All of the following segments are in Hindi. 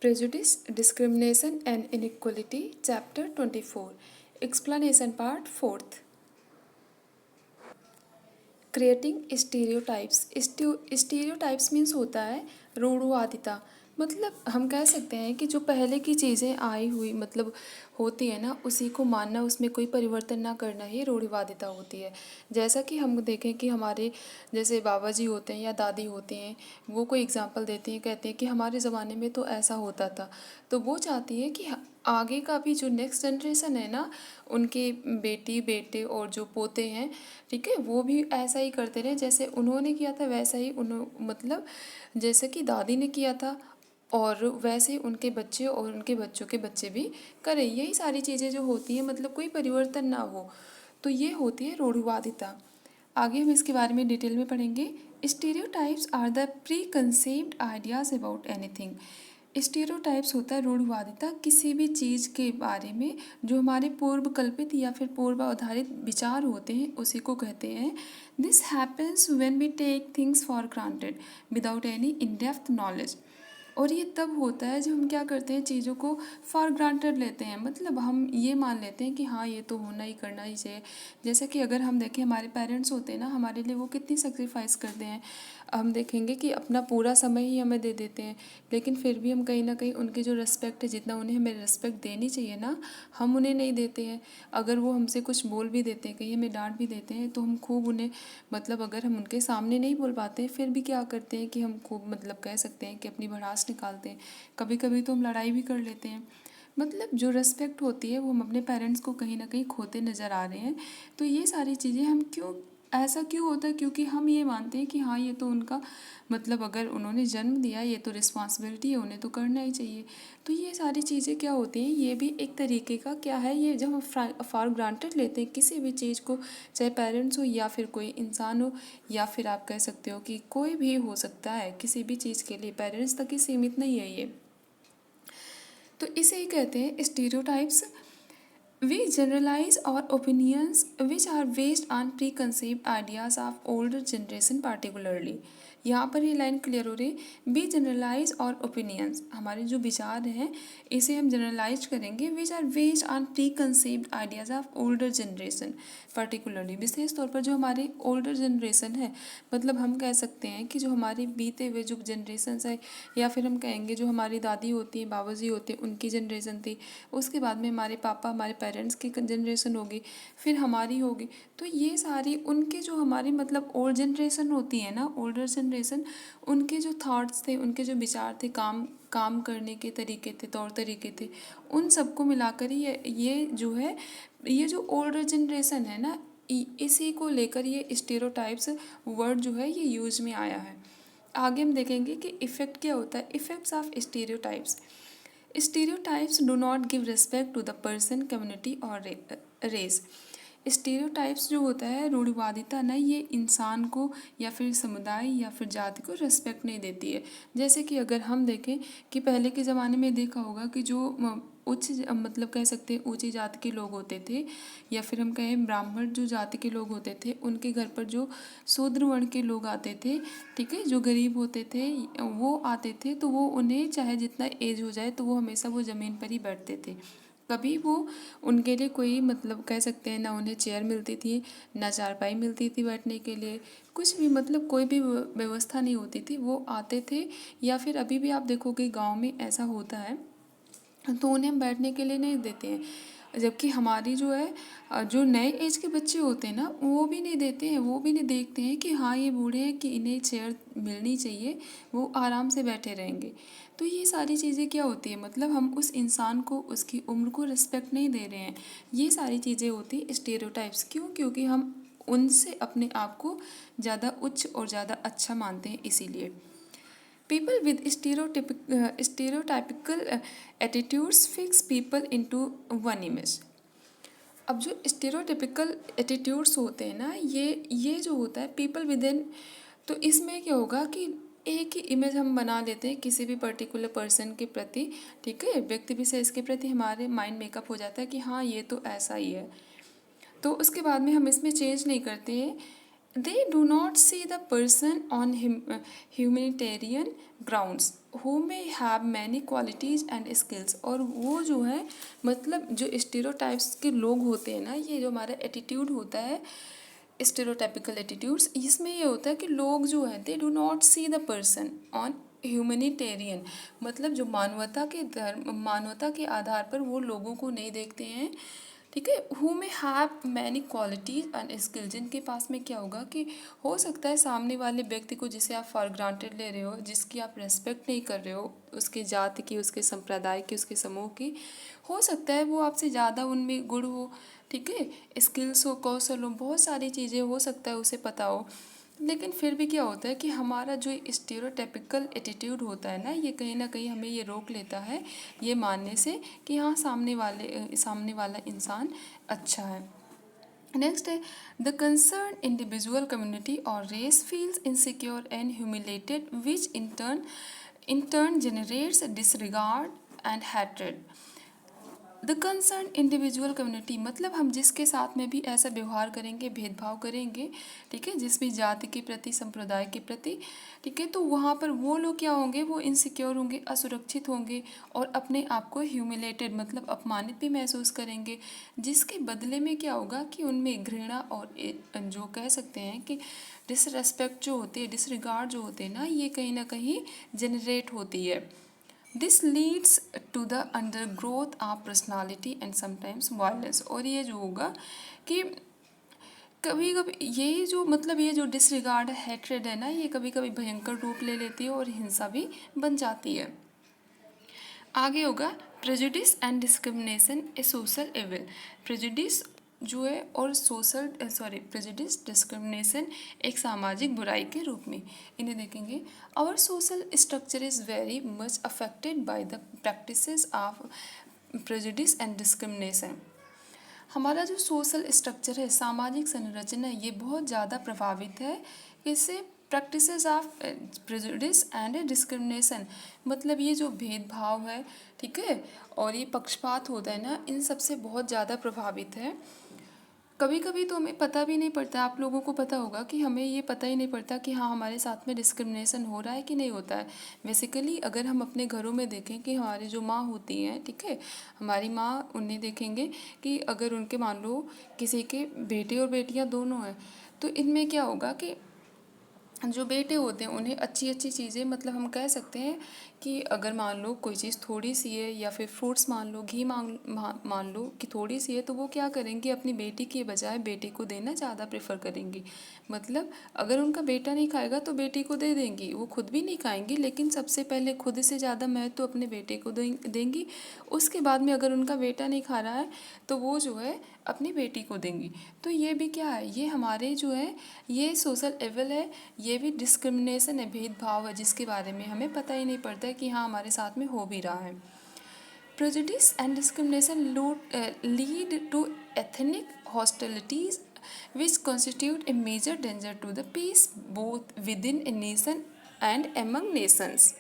Prejudice, Discrimination and Inequality, Chapter 24. Explanation Part 4th. Creating stereotypes. Stereotypes means होता है रूढ़वादिता। मतलब हम कह सकते हैं कि जो पहले की चीज़ें आई हुई मतलब होती है ना, उसी को मानना, उसमें कोई परिवर्तन ना करना ही रूढ़वादिता होती है। जैसा कि हम देखें कि हमारे जैसे बाबा जी होते हैं या दादी होती हैं, वो कोई एग्जांपल देती हैं, कहते हैं कि हमारे ज़माने में तो ऐसा होता था। तो वो चाहती है कि आगे का भी जो नेक्स्ट जनरेशन है ना, उनके बेटी बेटे और जो पोते हैं, ठीक है, वो भी ऐसा ही करते रहे जैसे उन्होंने किया था, वैसा ही मतलब जैसे कि दादी ने किया था, और वैसे ही उनके बच्चे और उनके बच्चों के बच्चे भी करें। यही सारी चीज़ें जो होती हैं, मतलब कोई परिवर्तन ना हो, तो ये होती है रूढ़िवादिता। आगे हम इसके बारे में डिटेल में पढ़ेंगे। Stereotypes are the pre conceived ideas about anything. Stereotypes होता है रूढ़वादिता किसी भी चीज़ के बारे में, जो हमारे पूर्व कल्पित या फिर पूर्व आधारित विचार होते हैं, उसी को कहते हैं। This happens when we take things for granted without any in depth knowledge. और ये तब होता है जब हम क्या करते हैं, चीज़ों को फॉर ग्रांटेड लेते हैं। मतलब हम ये मान लेते हैं कि हाँ, ये तो होना ही करना ही चाहिए। जैसे कि अगर हम देखें, हमारे पेरेंट्स होते हैं ना, हमारे लिए वो कितनी सेक्रीफाइस करते हैं। हम देखेंगे कि अपना पूरा समय ही हमें दे देते हैं, लेकिन फिर भी हम कहीं ना कहीं उनकी जो रिस्पेक्ट है, जितना उन्हें हमें रिस्पेक्ट देनी चाहिए ना, हम उन्हें नहीं देते हैं। अगर वो हमसे कुछ बोल भी देते हैं, कहीं हमें डांट भी देते हैं, तो हम खूब उन्हें मतलब अगर हम उनके सामने नहीं बोल पाते हैं, फिर भी क्या करते हैं कि हम खूब मतलब कह सकते हैं कि अपनी भड़ास निकालते हैं। कभी कभी तो हम लड़ाई भी कर लेते हैं। मतलब जो रिस्पेक्ट होती है, वो हम अपने पेरेंट्स को कहीं ना कहीं खोते नज़र आ रहे हैं। तो ये सारी चीज़ें हम क्यों, ऐसा क्यों होता है? क्योंकि हम ये मानते हैं कि हाँ, ये तो उनका मतलब अगर उन्होंने जन्म दिया, ये तो रिस्पॉन्सिबिलिटी है, उन्हें तो करना ही चाहिए। तो ये सारी चीज़ें क्या होती हैं, ये भी एक तरीके का क्या है, ये जब हम फॉर ग्रांटेड लेते हैं किसी भी चीज़ को, चाहे पेरेंट्स हो या फिर कोई इंसान हो, या फिर आप कह सकते हो कि कोई भी हो सकता है, किसी भी चीज़ के लिए पेरेंट्स तक ही सीमित नहीं है ये। तो इसे ही कहते हैं stereotypes. We generalize our opinions which are based on preconceived ideas of older generation particularly। यहाँ पर ये लाइन क्लियर हो रही। वी जनरलाइज और ओपिनियंस, हमारे जो विचार हैं, इसे हम जनरलाइज करेंगे, which are based on pre conceived ideas of older generation particularly. विशेष तौर पर जो हमारी ओल्डर जनरेशन है, मतलब हम कह सकते हैं कि जो हमारे बीते हुए जो जनरेशन है, या फिर हम कहेंगे जो हमारी दादी होती हैं, बाबा जी होते हैं, उनकी जनरेशन थी, उसके बाद में हमारे पापा, हमारे पेरेंट्स की जनरेशन होगी, फिर हमारी होगी। तो ये सारी उनके जो हमारी मतलब ओल्ड जनरेशन होती है ना, ओल्डर जनरेशन, उनके जो थॉट्स थे, उनके जो विचार थे, काम करने के तरीके थे, तौर तरीके थे, उन सबको मिलाकर ही ये जो है, ये जो ओल्डर जनरेशन है ना, इसी को लेकर ये स्टीरियोटाइप्स वर्ड जो है ये यूज में आया है। आगे हम देखेंगे कि इफ़ेक्ट क्या होता है। Effects of stereotypes. Stereotypes do not give respect to the person, community और रेस। स्टीरियोटाइप्स जो होता है, रूढ़िवादिता ना, ये इंसान को या फिर समुदाय या फिर जाति को रिस्पेक्ट नहीं देती है। जैसे कि अगर हम देखें कि पहले के ज़माने में देखा होगा कि जो उच्च मतलब कह सकते हैं ऊंची जाति के लोग होते थे, या फिर हम कहें ब्राह्मण जो जाति के लोग होते थे, उनके घर पर जो शूद्र वर्ण के लोग आते थे, ठीक है, जो गरीब होते थे, वो आते थे, तो वो उन्हें चाहे जितना एज हो जाए, तो वो हमेशा वो ज़मीन पर ही बैठते थे। कभी वो उनके लिए कोई मतलब कह सकते हैं ना, उन्हें चेयर मिलती थी, ना चारपाई मिलती थी बैठने के लिए, कुछ भी मतलब कोई भी व्यवस्था नहीं होती थी। वो आते थे, या फिर अभी भी आप देखोगे गांव में ऐसा होता है, तो उन्हें हम बैठने के लिए नहीं देते हैं। जबकि हमारी जो है जो नए एज के बच्चे होते हैं ना, वो भी नहीं देते हैं, वो भी नहीं देखते हैं कि हाँ, ये बूढ़े हैं कि इन्हें चेयर मिलनी चाहिए, वो आराम से बैठे रहेंगे। तो ये सारी चीज़ें क्या होती है, मतलब हम उस इंसान को, उसकी उम्र को रिस्पेक्ट नहीं दे रहे हैं। ये सारी चीज़ें होती हैं स्टीरियोटाइप्स। क्यों? क्योंकि हम उनसे अपने आप को ज़्यादा उच्च और ज़्यादा अच्छा मानते हैं, इसीलिए। People with stereotypical attitudes fix people into one image। अब जो स्टेरियोटिपिकल एटीट्यूड्स होते हैं ना, ये जो होता है पीपल विद इन, तो इसमें क्या होगा कि एक ही इमेज हम बना लेते हैं किसी भी पर्टिकुलर पर्सन के प्रति, ठीक है, व्यक्ति विशेष के प्रति हमारे माइंड मेकअप हो जाता है कि हाँ, ये तो ऐसा ही है। तो उसके बाद में हम इसमें चेंज नहीं करते हैं। They do not see the person on humanitarian grounds. Who may have many qualities and skills. और वो जो है मतलब जो स्टीरियोटाइप्स के लोग होते हैं ना, ये जो हमारा एटीट्यूड होता है, स्टेरियोटाइपिकल एटीट्यूड्स, इसमें ये होता है कि लोग जो है they do not see the person on humanitarian, मतलब जो मानवता के धर्म, मानवता के आधार पर वो लोगों को नहीं देखते हैं। ठीक है, हु में have many qualities and skill, जिनके पास में क्या होगा कि हो सकता है सामने वाले व्यक्ति को जिसे आप फॉर ग्रांटेड ले रहे हो, जिसकी आप रेस्पेक्ट नहीं कर रहे हो, उसके जाति की, उसके संप्रदाय की, उसके समूह की, हो सकता है वो आपसे ज़्यादा उनमें गुण हो। ठीक है, स्किल्स हो, कौशल हो, बहुत सारी चीज़ें हो सकता है उसे पता हो, लेकिन फिर भी क्या होता है कि हमारा जो स्टीरियोटाइपिकल एटीट्यूड होता है ना कहीं हमें ये रोक लेता है ये मानने से कि हाँ सामने वाला इंसान अच्छा है। नेक्स्ट है द कंसर्न इंडिविजुअल कम्युनिटी और race feels insecure and humiliated which in turn generates disregard and hatred. The concern individual community मतलब हम जिसके साथ में भी ऐसा व्यवहार करेंगे, भेदभाव करेंगे, ठीक है, जिस भी जाति के प्रति, संप्रदाय के प्रति, ठीक है, तो वहाँ पर वो लोग क्या होंगे, वो इनसिक्योर होंगे, असुरक्षित होंगे और अपने आप को ह्यूमिलेटेड मतलब अपमानित भी महसूस करेंगे, जिसके बदले में क्या होगा कि उनमें घृणा और जो कह सकते हैं कि डिसरेस्पेक्ट जो होती है, डिसरिगार्ड जो होते हैं ना कहीं ना कहीं जनरेट होती है। This leads to the under growth of personality and sometimes violence. और ये जो होगा कि कभी कभी ये जो मतलब ये जो डिसरिगार्ड हैट्रेड है ना, ये कभी कभी भयंकर रूप ले लेती है और हिंसा भी बन जाती है। आगे होगा prejudice and discrimination a social evil. Prejudice जो है और प्रेजुडिस डिस्क्रिमिनेशन एक सामाजिक बुराई के रूप में इन्हें देखेंगे। Our social structure is very much affected by the practices of prejudice and discrimination. हमारा जो सोशल स्ट्रक्चर है, सामाजिक संरचना, ये बहुत ज़्यादा प्रभावित है इससे, practices of prejudice and discrimination, मतलब ये जो भेदभाव है, ठीक है, और ये पक्षपात होता है ना, इन सब से बहुत ज़्यादा प्रभावित है। कभी कभी तो हमें पता भी नहीं पड़ता, आप लोगों को पता होगा कि हमें ये पता ही नहीं पड़ता कि हाँ हमारे साथ में डिस्क्रिमिनेशन हो रहा है कि नहीं होता है। बेसिकली अगर हम अपने घरों में देखें कि हमारी जो माँ होती हैं, ठीक है, हमारी माँ, उन्हें देखेंगे कि अगर उनके मान लो किसी के बेटे और बेटियाँ दोनों हैं, तो इनमें क्या होगा कि जो बेटे होते हैं उन्हें अच्छी अच्छी चीज़ें, मतलब हम कह सकते हैं कि अगर मान लो कोई चीज़ थोड़ी सी है या फिर फ्रूट्स मान लो, घी मान लो कि थोड़ी सी है, तो वो क्या करेंगे, अपनी बेटी के बजाय बेटे को देना ज़्यादा प्रेफर करेंगी। मतलब अगर उनका बेटा नहीं खाएगा तो बेटी को दे देंगी, वो खुद भी नहीं खाएंगी, लेकिन सबसे पहले खुद से ज़्यादा महत्व तो अपने बेटे को देंगी। उसके बाद में अगर उनका बेटा नहीं खा रहा है तो वो जो है अपनी बेटी को देंगी। तो ये भी क्या है, ये हमारे जो है ये सोशल एवल है, ये भी डिस्क्रिमिनेशन है, भेदभाव है, जिसके बारे में हमें पता ही नहीं पड़ता है कि हाँ हमारे साथ में हो भी रहा है। Prejudice and discrimination lead to ethnic hostilities which constitute a major danger to the peace both within a nation and among nations.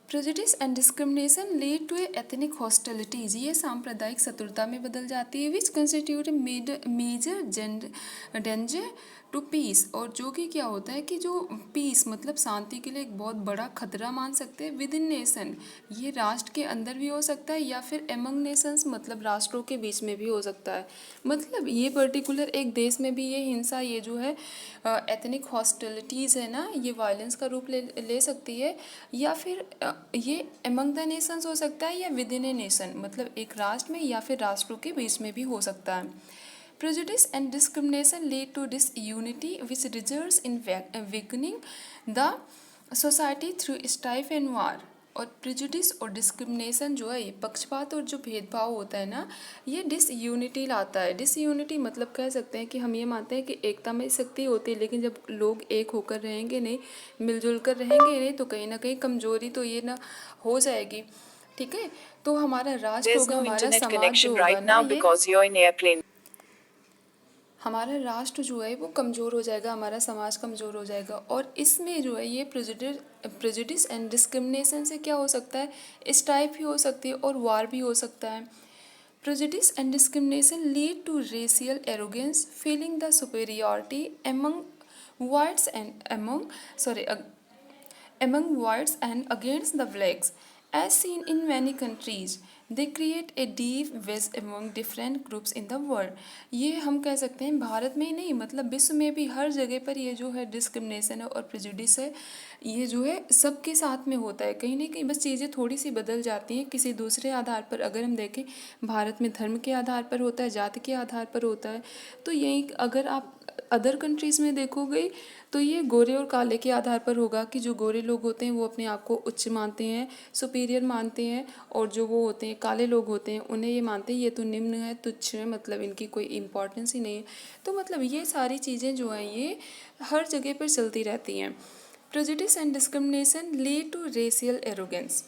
Prejudice and discrimination lead to ethnic hostilities, ये सांप्रदायिक शत्रुता में बदल जाती है, which constitute major danger to peace, और जो कि क्या होता है कि जो पीस मतलब शांति के लिए एक बहुत बड़ा खतरा मान सकते हैं। विद इन नेशन, ये राष्ट्र के अंदर भी हो सकता है या फिर एमंग नेशंस मतलब राष्ट्रों के बीच में भी हो सकता है। मतलब ये पर्टिकुलर एक देश में भी ये हिंसा, ये जो है एथनिक हॉस्टिलिटीज़ है ना, ये वायलेंस का रूप ले सकती है, या फिर ये एमंग द नेशंस हो सकता है या विद इन ए नेशन, मतलब एक राष्ट्र में या फिर राष्ट्रों के बीच में भी हो सकता है। Prejudice and discrimination lead to disunity which results in weakening the society through strife and war। और प्रिजुडिस और डिस्क्रिमिनेशन जो है, ये पक्षपात और जो भेदभाव होता है ना, ये डिसयूनिटी लाता है। डिसयूनिटी मतलब कह सकते हैं कि हम ये मानते हैं कि एकता में शक्ति होती है, लेकिन जब लोग एक होकर रहेंगे नहीं, मिलजुल कर रहेंगे नहीं, तो कहीं ना कहीं कमजोरी तो ये ना हो जाएगी। ठीक है, तो हमारा राष्ट्र होगा, हमारा समाज जो होगा ना, ये हमारा राष्ट्र जो है वो कमज़ोर हो जाएगा, हमारा समाज कमज़ोर हो जाएगा। और इसमें जो है ये प्रेजुडिस एंड डिस्क्रिमिनेशन से क्या हो सकता है, स्ट्राइक भी हो सकती है और वार भी हो सकता है। Prejudice and discrimination lead to racial arrogance, feeling the superiority among whites and among whites and against the blacks. As seen in many countries, they create a deep wedge among different groups in the world. ये हम कह सकते हैं भारत में ही नहीं, मतलब विश्व में भी हर जगह पर ये जो है डिस्क्रिमिनेशन है और प्रेजुडिस है, ये जो है सबके साथ में होता है। कहीं ना कहीं बस चीज़ें थोड़ी सी बदल जाती हैं किसी दूसरे आधार पर। अगर हम देखें, भारत में धर्म के आधार पर होता है, जाति के आधार पर होता है। तो यही अगर आप अदर कंट्रीज़ में देखोगे तो ये गोरे और काले के आधार पर होगा कि जो गोरे लोग होते हैं वो अपने आप को उच्च मानते हैं, सुपीरियर मानते हैं, और जो वो होते हैं काले लोग होते हैं उन्हें ये मानते हैं ये तो निम्न है, तुच्छ है, मतलब इनकी कोई इम्पोर्टेंस ही नहीं है। तो मतलब ये सारी चीज़ें जो हैं ये हर जगह पर चलती रहती हैं। Prejudice and discrimination lead to racial arrogance.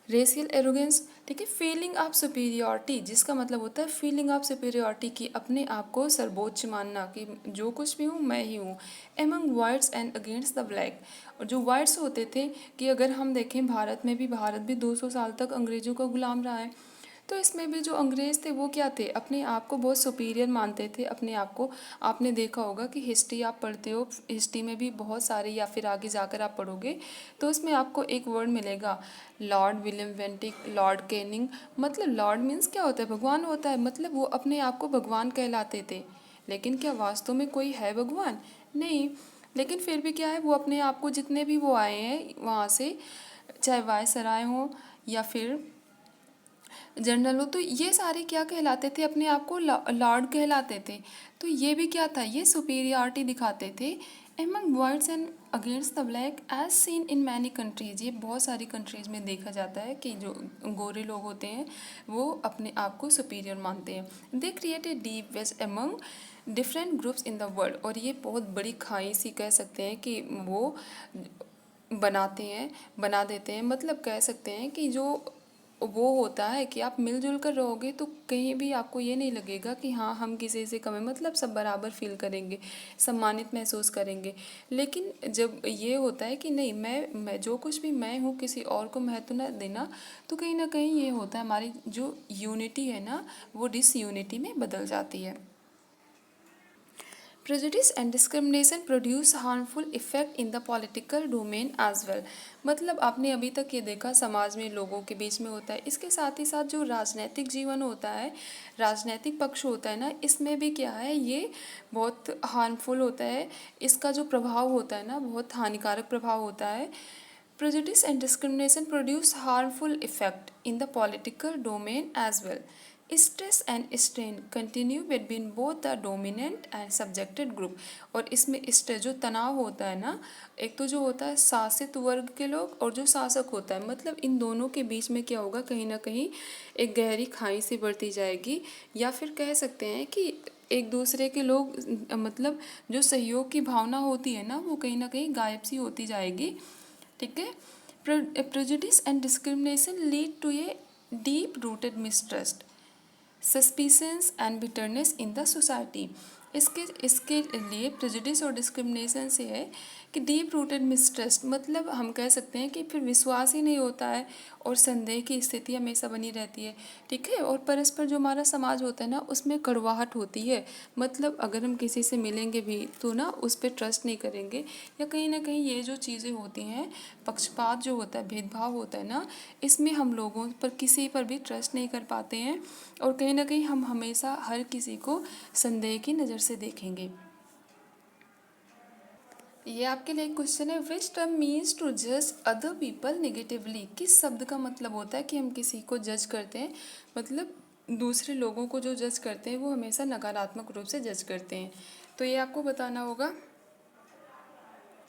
Racial arrogance, ठीक है, फीलिंग ऑफ सुपीरियॉरिटी, जिसका मतलब होता है फीलिंग ऑफ सुपीरियॉरिटी की अपने आप को सर्वोच्च मानना कि जो कुछ भी हूँ मैं ही हूँ। Among whites and against the black, और जो वाइट्स होते थे कि अगर हम देखें भारत भी 200 साल तक अंग्रेज़ों का गुलाम रहा है। तो इसमें भी जो अंग्रेज़ थे वो क्या थे, अपने आप को बहुत सुपीरियर मानते थे अपने आप को। आपने देखा होगा कि हिस्ट्री आप पढ़ते हो, हिस्ट्री में भी बहुत सारे, या फिर आगे जाकर आप पढ़ोगे तो उसमें आपको एक वर्ड मिलेगा, Lord William Bentinck, Lord Canning. मतलब लॉर्ड मीन्स क्या होता है, भगवान होता है। मतलब वो अपने आप को भगवान कहलाते थे। लेकिन क्या वास्तव में कोई है भगवान? नहीं। लेकिन फिर भी क्या है, वो अपने आप को, जितने भी वो आए हैं वहाँ से, चाहे वायसराय हों या फिर जनरल हो, तो ये सारे क्या कहलाते थे, अपने आप को लॉर्ड कहलाते थे। तो ये भी क्या था, ये सुपीरियरिटी दिखाते थे among whites and against the black as seen in many countries. ये बहुत सारी कंट्रीज़ में देखा जाता है कि जो गोरे लोग होते हैं वो अपने आप को सुपीरियर मानते हैं। They create a deep wedge among different groups in the world, और ये बहुत बड़ी खाई सी कह सकते हैं कि वो बना देते हैं। मतलब कह सकते हैं कि जो वो होता है कि आप मिलजुल कर रहोगे तो कहीं भी आपको ये नहीं लगेगा कि हाँ हम किसी से कम है, मतलब सब बराबर फील करेंगे, सम्मानित महसूस करेंगे। लेकिन जब ये होता है कि नहीं, मैं जो कुछ भी मैं हूँ, किसी और को महत्व न देना, तो कहीं ना कहीं ये होता है हमारी जो यूनिटी है ना वो डिसयूनिटी में बदल जाती है। Prejudice and discrimination produce harmful effect in the political domain as well। मतलब आपने अभी तक ये देखा समाज में लोगों के बीच में होता है, इसके साथ ही साथ जो राजनैतिक जीवन होता है, राजनैतिक पक्ष होता है ना, इसमें भी क्या है, ये बहुत हार्मफुल होता है। इसका जो प्रभाव होता है ना बहुत हानिकारक प्रभाव होता है। Prejudice and discrimination produce harmful effect in the political domain as well। Stress and strain continue between both the dominant and subjected group। और इसमें स्ट्रेस, जो तनाव होता है ना, एक तो जो होता है शासित वर्ग के लोग और जो शासक होता है, मतलब इन दोनों के बीच में क्या होगा, कहीं ना कहीं एक गहरी खाई सी बढ़ती जाएगी। या फिर कह सकते हैं कि एक दूसरे के लोग, मतलब जो सहयोग की भावना होती है ना वो कहीं ना कहीं गायब सी होती जाएगी। ठीक है। Prejudice and discrimination lead to a deep rooted mistrust, suspicions and bitterness in the society. इसके लिए प्रेजुडिस और डिस्क्रिमिनेशन से है कि डीप रूटेड मिसट्रस्ट, मतलब हम कह सकते हैं कि फिर विश्वास ही नहीं होता है और संदेह की स्थिति हमेशा बनी रहती है। ठीक है। और परस्पर जो हमारा समाज होता है ना उसमें कड़वाहट होती है। मतलब अगर हम किसी से मिलेंगे भी तो ना उस पर ट्रस्ट नहीं करेंगे, या कहीं ना कहीं ये जो चीज़ें होती हैं, पक्षपात जो होता है, भेदभाव होता है ना, इसमें हम लोगों पर किसी पर भी ट्रस्ट नहीं कर पाते हैं, और कहीं ना कहीं हम हमेशा हर किसी को संदेह की नज़र से देखेंगे। ये आपके लिए एक क्वेश्चन है, विच टर्म मीन्स टू जज अदर पीपल नेगेटिवली। किस शब्द का मतलब होता है कि हम किसी को जज करते हैं, मतलब दूसरे लोगों को जो जज करते हैं वो हमेशा नकारात्मक रूप से जज करते हैं। तो ये आपको बताना होगा।